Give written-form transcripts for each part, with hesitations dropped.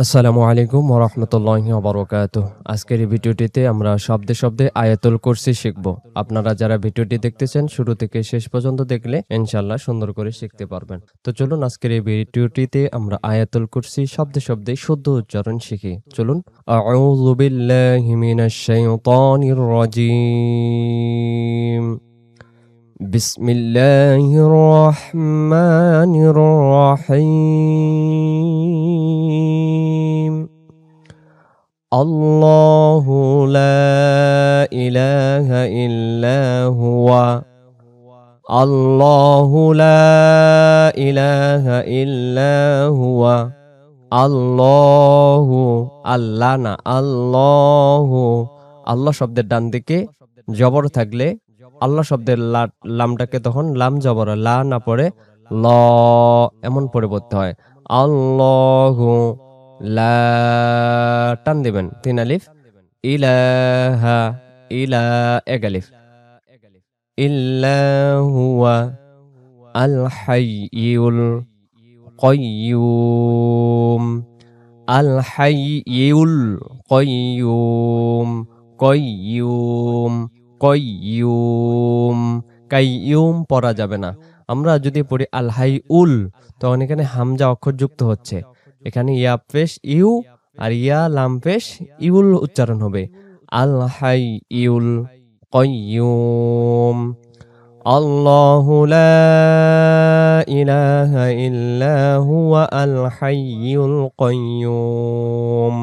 আসসালামু আলাইকুম ওয়া রাহমাতুল্লাহি ওয়া বারাকাতুহু। আজকের এই ভিডিওটিতে আমরা শব্দে শব্দে আয়াতুল কুরসি শিখব। আপনারা যারা ভিডিওটি দেখতেছেন শুরু থেকে শেষ পর্যন্ত দেখলে ইনশাআল্লাহ সুন্দর করে শিখতে পারবেন। তো চলুন আজকের এই ভিডিওটিতে আমরা আয়াতুল কুরসি শব্দে শব্দে শুদ্ধ উচ্চারণ শিখি। চলুন। আউযু বিল্লাহি মিনাশ শাইতানির রাজীম। বিসমিল্লাহির রহমানির রহিম। আল্লাহু লা ইলাহা ইল্লা হুয়া। আল্লাহু লা ইলাহা ইল্লা হুয়া। আল্লাহু, আল্লাহ না, আল্লাহু। আল্লাহ শব্দের ডান দিকে জবর থাকলে আল্লাহ শব্দের লামটাকে তখন লাম জবর লা না পড়ে ল এমন পড়ে পড়তে হয়। আল্লাহু লা টান দিবেন ৩ আলিফ। ইলাহা, ইলা এক আলিফ। ইল্লা হুয়া আল হাইয়ুল কাইয়্যুম। আল হাইয়ুল কাইয়্যুম। কাইয়্যুম, কাইয়্যুম। কাইয়্যুম পড়া যাবে না। আমরা যদি পড়ি আল হাইউল তখন এখানে হামজা অক্ষর যুক্ত হচ্ছে। এখানে ইয়া পেশ ইউ আর ইয়া লাম পেশ ইউল উচ্চারণ হবে। আল হাইয়ুল কাইয়্যুম। আল্লাহু লা ইলাহা ইল্লা হুয়া আল হাইয়ুল কাইয়্যুম।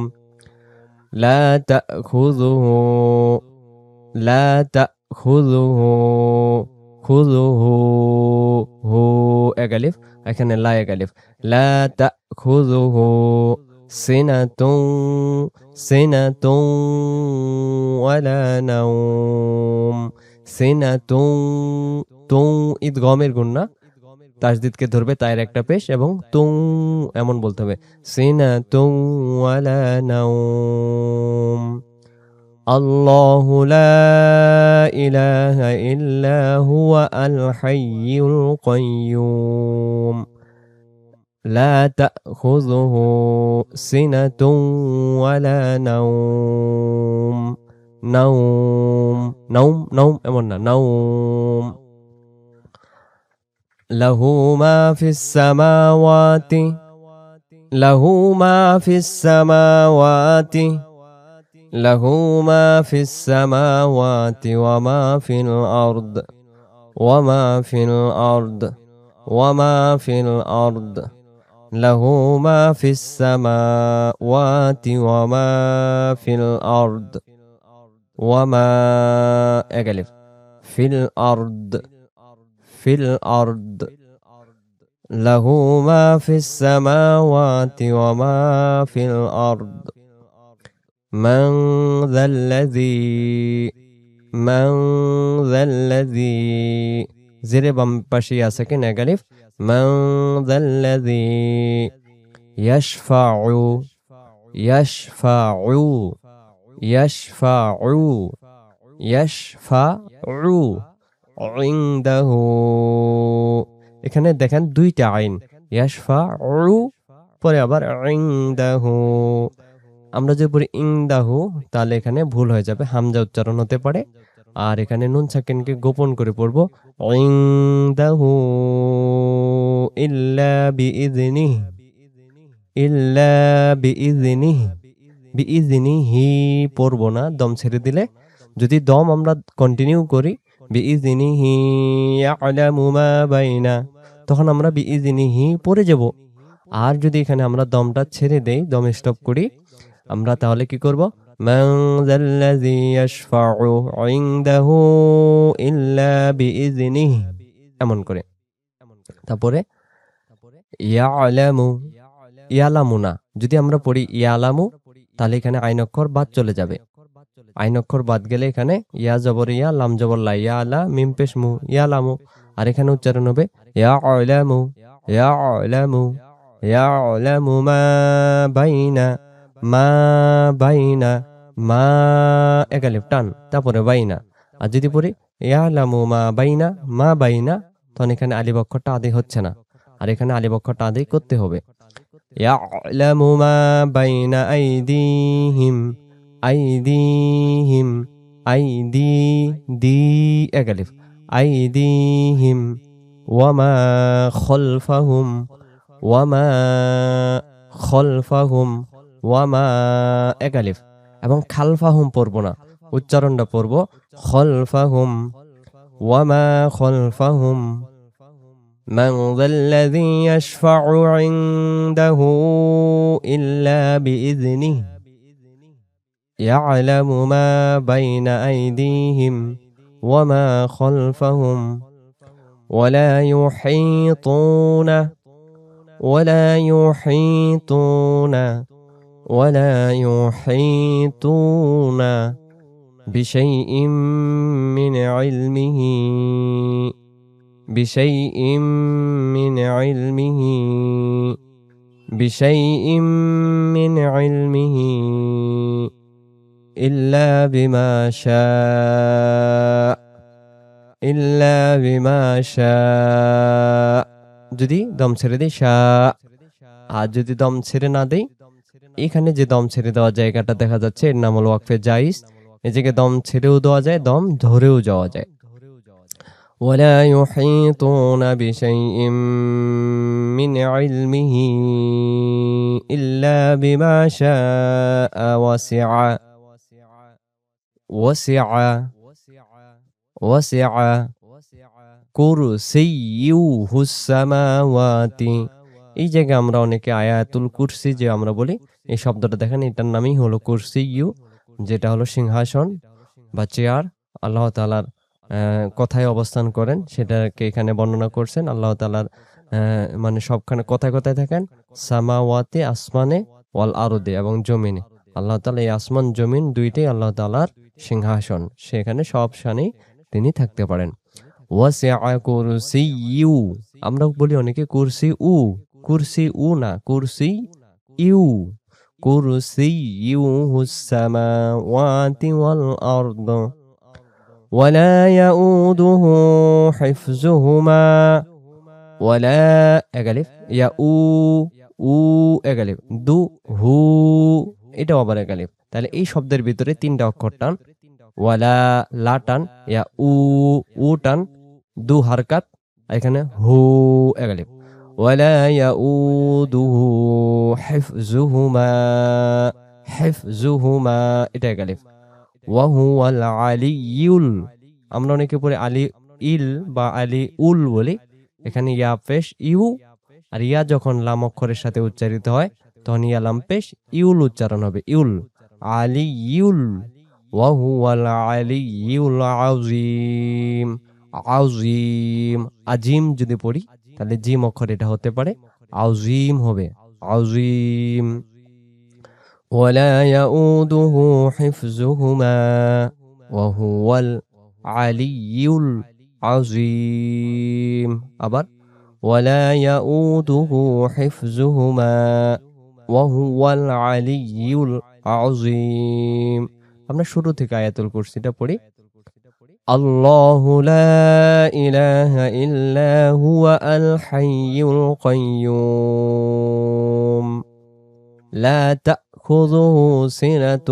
লা তাখুযুহু, লা তাখুযুহু, খুযুহু, হু এক আলিফ, এখানে লা এক আলিফ। লা তাখুযুহু সিনাতুন, সিনাতুন ওয়ালা নাওম। সিনাতুন, তুন ইদগমের গুন্না, তাসদিদকে ধরবে তায়ের একটা পেশ এবং তুং এমন বলতে হবে। সিনাতুন ওয়ালা নাওম। আল্লাহু লা ইলাহা ইল্লা হুয়া আল হাইয়ুল কাইয়্যুম। লা তাখুযুহু সিনাতুন ওয়ালা নাওম। নাওম, নাওম, নাওম এমন না, নাওম। লাহু মা ফিস সামাওয়াতি, লাহু মা ফিস সামাওয়াতি, লাহু মা ফিস সামাওয়াতি ওয়া মা ফিল আরদ, ওয়া মা ফিল আরদ, ওয়া মা ফিল আরদ। লাহু মা ফিস সামাওয়াতি ওয়া মা ফিল আরদ, ওয়া মা এক আলিফ। ফিল আরদ, ফিল আরদ। লাহু মা ফিস সামাওয়াতি ওয়া মা ফিল আরদ। মান যাল্লাযী, মান যাল্লাযী, জেরে বাম পাশে আছে কি এক আলিফ। মান যাল্লাযী ইয়াশফাউ, ইয়াশফাউ, ইয়াশফাউ, ইয়াশফাউ ইনদাহু। এখানে দেখেন দুইটা আইন, ইয়াশফাউ পরে আবার ইনদাহু। আমরা যে পড়ি ইনদাহু তাহলে এখানে ভুল হয়ে যাবে, হামজা উচ্চারণ হতে পারে। আর এখানে নুন সাকিনকে গোপন করে পড়বো ইনদাহু ইল্লা বিইযনিহি, ইল্লা বিইযনিহি। বিইযনিহি পড়বো না, দম ছেড়ে দিলে। যদি দম আমরা কন্টিনিউ করি বিইযনিহি ইয়ালামু মা বাইনা, তখন আমরা বিইযনিহি পড়ে যাব। আর যদি এখানে আমরা দমটা ছেড়ে দেই, দম স্টপ করি, আমরা তাহলে কি করব? মান যাল্লাযী ইয়াশফাউ ইনদাহু ইল্লা বিইযনিহি এমন করে। তারপরে ইয়ালামু, ইয়ালামু না, যদি আমরা পড়ি ইয়ালামু তাহলে এখানে আইন অক্ষর বাদ চলে যাবে। আইন অক্ষর বাদ গেলে এখানে ইয়া জবর ইয়া, লাম জবর লা, ইয়া আলা মিম পেশ মু, ইয়ালামু। আর এখানে উচ্চারণ হবে ইয়ালামু, ইয়ালামু, ইয়ালামু মা বাইনা, মা বাইনা, মা এক আলিফ টান, তারপরে বাইনা। আর যদি পড়ি ইয়ালামু মা বাইনা, মা বাইনা, তখন এখানে আলিফ অক্ষরটা আদি হচ্ছে না, আর এখানে আলিফ অক্ষরটা আদি করতে হবে। ইয়ালামু মা বাইনা আইদিহিম আইদিহিম আইদি দি এক আলিফ আইদিহিম ওয়ামা খলফাহুম ওয়ামা খলফাহুম ওয়ামা এক আলিফ এবং খালফাহুম পড়ব না, উচ্চারণটা পড়ব খলফাহুম ওয়ামা খলফাহুম من ذا الذي يشفع عنده إلا بإذنه يعلم ما بين أيديهم وما خلفهم ولا يحيطون ولا يحيطون ولا يحيطون بشيء من علمه بشيء من علمه بشيء من علمه إلا بما شاء إلا بما شاء যদি দম ছেড়ে দেই শা, আর যদি দম ছেড়ে না দেই, এখানে যে দম ছেড়ে দেওয়া জায়গাটা দেখা যাচ্ছে এর নাম হলো ওয়াকফে জাইজ। এই জায়গায় দম ছেড়েও দেওয়া যায়, দম ধরেও যাওয়া যায়। ولا يحيطون بشيء من علمه إلا بما شاء وسع وسع وسع كرسيه السماوات। এই জায়গায় আমরা অনেকে আয়াতুল কুরসি যে আমরা বলি, এই শব্দটা দেখেন, এটার নামই হলো কুরসিয়ু, যেটা হলো সিংহাসন বা চেয়ার। আল্লাহ তাআলার কথায় অবস্থান করেন, সেটাকে এখানে বর্ণনা করছেন। আল্লাহ তাআলার মানে সবখানে কথায় কথায় থাকেন, সামাওয়াতে আসমানে, ওয়াল আরদে এবং জমিনে। আল্লাহ তাআলা এই আসমান জমিন দুইটাই আল্লাহ তাআলার সিংহাসন, সেখানে সব স্থানেই তিনি থাকতে পারেন। ওয়াসিআ কুরসিয়ু, আমরা বলি অনেকে কুরসি উ, কুরসি উ না, কুরসি ইউ। কুরসিয়ুহুস সামাওয়াতি ওয়াল আরদ ওয়ালা ইয়াউদুহু হিফযুহুমা ওয়ালা এক আলিফ ইয়া উ এক আলিফ দু হু, এটাও আবার এক আলিফ। তাহলে এই শব্দের ভিতরে তিনটা অক্ষর টান, ওয়ালা লা টান, ইয়া উ টান, দু হারকাত, এখানে হু এক আলিফ। ওয়ালা ইয়াউদুহু হিফযুহুমা হিফযুহুমা, এটা এক আলিফ। ওয়াহুয়াল আলিয়ুল, আমরা অনেকে পড়ে আলি ইল বা আলি উল বলি, এখানে ইয়া পেশ ইউ, আর ইয়া যখন লাম অক্ষরের সাথে উচ্চারিত হয় তখন ইয়া লাম পেশ ইউল উচ্চারণ হবে, ইউল আলিয়ুল। ওয়াহুয়াল আলিয়ুল আযীম, আযীম আজিম যদি পড়ি তাহলে জিম অক্ষর এটা হতে পারে, আযীম হবে, আযীম। ولا يؤوده حفظهما وهو العلي العظيم আবার ولا يؤوده حفظهما وهو العلي العظيم। আমরা শুরু থেকে আয়াতুল কুরসিটা পড়ি। আল্লাহু লা ইলাহা ইল্লা হুয়া আল হাইয়ুল কাইয়্যুম লা تأخذه سنة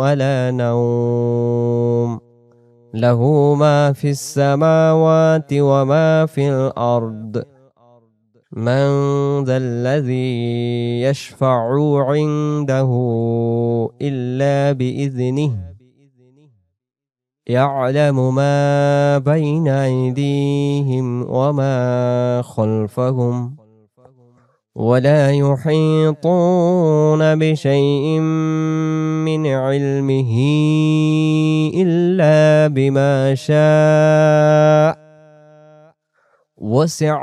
ولا نوم له ما في السماوات وما في الأرض من ذا الذي يشفع عنده إلا بإذنه يعلم ما بين أيديهم وما خلفهم ولا يحيطون بشيء من علمه إلا بما شاء وسع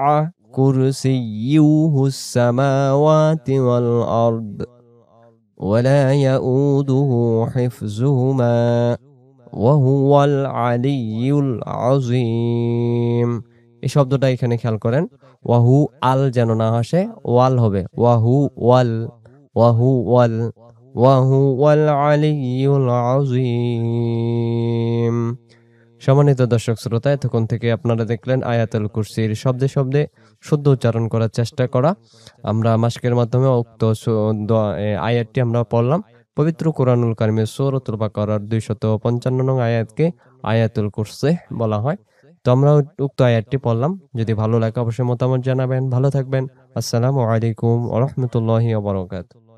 كرسيه السماوات والأرض ولا يؤوده حفظهما وهو العلي العظيم। এই শব্দটা এখানে খেয়াল করেন, ওয়াহু আল যেন না আসে, ওয়াল হবে, ওয়াহু ওয়াল, ওয়াহু ওয়াল, ওয়াহু ওয়াল আলিয়ুল আযীম। সম্মানিত দর্শক শ্রোতা, এতক্ষণ থেকে আপনারা দেখলেন আয়াতুল কুরসির শব্দে শব্দে শুদ্ধ উচ্চারণ করার চেষ্টা করা। আমরা মাশকের মাধ্যমে উক্ত আয়াতটি আমরা পড়লাম। পবিত্র কোরআনুল কারিমের সূরাতুল বাকারার 255 নং আয়াতকে আয়াতুল কুরসি বলা হয়। তো আমরা উক্ত আয়াতটি পড়লাম। যদি ভালো লাগে অবশ্যই মতামত জানাবেন। ভালো থাকবেন। আসসালামু আলাইকুম ওয়া রাহমাতুল্লাহি ওয়া বারাকাতুহু।